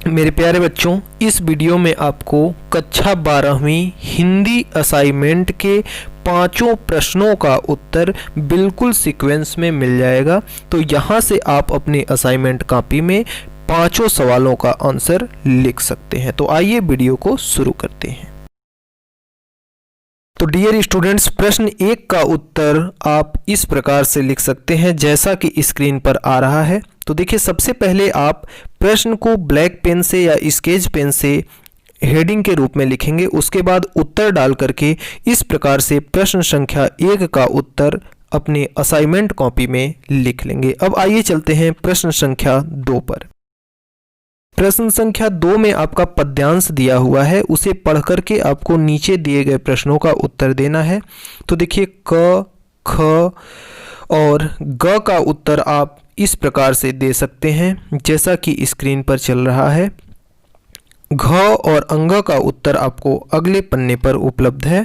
मेरे प्यारे बच्चों, इस वीडियो में आपको कक्षा 12वीं हिंदी असाइनमेंट के पांचों प्रश्नों का उत्तर बिल्कुल सीक्वेंस में मिल जाएगा। तो यहाँ से आप अपनी असाइनमेंट कॉपी में पांचों सवालों का आंसर लिख सकते हैं। तो आइए वीडियो को शुरू करते हैं। तो डियर स्टूडेंट्स, प्रश्न 1 का उत्तर आप इस प्रकार से लिख सकते हैं जैसा कि स्क्रीन पर आ रहा है। तो देखिए, सबसे पहले आप प्रश्न को ब्लैक पेन से या स्केच पेन से हेडिंग के रूप में लिखेंगे। उसके बाद उत्तर डाल करके इस प्रकार से प्रश्न संख्या 1 का उत्तर अपने असाइनमेंट कॉपी में लिख लेंगे। अब आइए चलते हैं प्रश्न संख्या 2 पर। प्रश्न संख्या 2 में आपका पद्यांश दिया हुआ है, उसे पढ़ करके आपको नीचे दिए गए प्रश्नों का उत्तर देना है। तो देखिए, क, ख और ग का उत्तर आप इस प्रकार से दे सकते हैं जैसा कि स्क्रीन पर चल रहा है। घ और अंग का उत्तर आपको अगले पन्ने पर उपलब्ध है।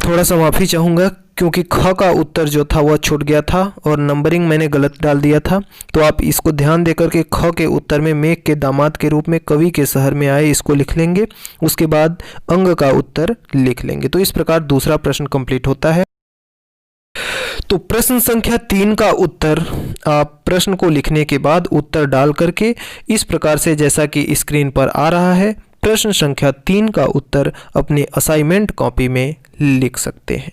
थोड़ा सा माफ़ी चाहूँगा क्योंकि ख का उत्तर जो था वह छूट गया था और नंबरिंग मैंने गलत डाल दिया था। तो आप इसको ध्यान देकर के ख के उत्तर में मेघ के दामाद के रूप में कवि के शहर में आए इसको लिख लेंगे। उसके बाद अंग का उत्तर लिख लेंगे। तो इस प्रकार दूसरा प्रश्न कंप्लीट होता है। तो प्रश्न संख्या 3 का उत्तर आप प्रश्न को लिखने के बाद उत्तर डाल करके इस प्रकार से जैसा कि स्क्रीन पर आ रहा है, प्रश्न संख्या 3 का उत्तर अपने असाइनमेंट कॉपी में लिख सकते हैं।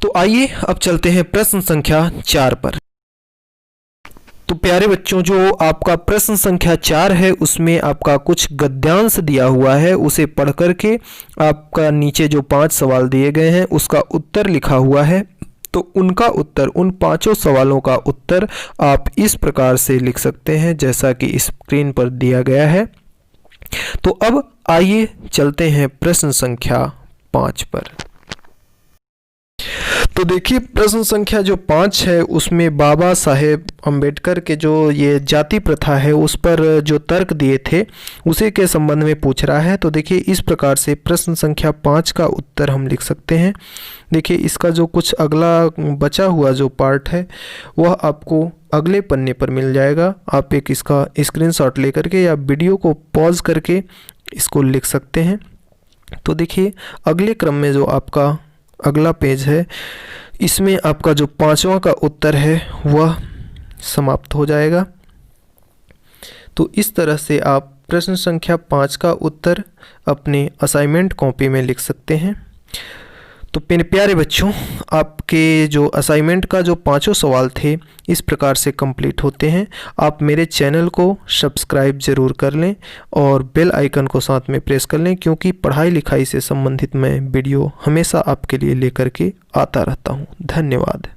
तो आइए अब चलते हैं प्रश्न संख्या 4 पर। तो प्यारे बच्चों, जो आपका प्रश्न संख्या 4 है उसमें आपका कुछ गद्यांश दिया हुआ है, उसे पढ़ करके आपका नीचे जो 5 सवाल दिए गए हैं उसका उत्तर लिखा हुआ है। तो उनका उत्तर, उन पांचों सवालों का उत्तर आप इस प्रकार से लिख सकते हैं जैसा कि स्क्रीन पर दिया गया है। तो अब आइए चलते हैं प्रश्न संख्या 5 पर। तो देखिए, प्रश्न संख्या जो 5 है उसमें बाबा साहेब अम्बेडकर के जो ये जाति प्रथा है उस पर जो तर्क दिए थे उसी के संबंध में पूछ रहा है। तो देखिए, इस प्रकार से प्रश्न संख्या 5 का उत्तर हम लिख सकते हैं। देखिए, इसका जो कुछ अगला बचा हुआ जो पार्ट है वह आपको अगले पन्ने पर मिल जाएगा। आप एक इसका स्क्रीनशॉट लेकर के या वीडियो को पॉज करके इसको लिख सकते हैं। तो देखिए, अगले क्रम में जो आपका अगला पेज है इसमें आपका जो 5वां का उत्तर है वह समाप्त हो जाएगा। तो इस तरह से आप प्रश्न संख्या 5 का उत्तर अपने असाइनमेंट कॉपी में लिख सकते हैं। तो मेरे प्यारे बच्चों, आपके जो असाइनमेंट का जो 5 सवाल थे इस प्रकार से कंप्लीट होते हैं। आप मेरे चैनल को सब्सक्राइब ज़रूर कर लें और बेल आइकन को साथ में प्रेस कर लें, क्योंकि पढ़ाई लिखाई से संबंधित मैं वीडियो हमेशा आपके लिए लेकर के आता रहता हूं। धन्यवाद।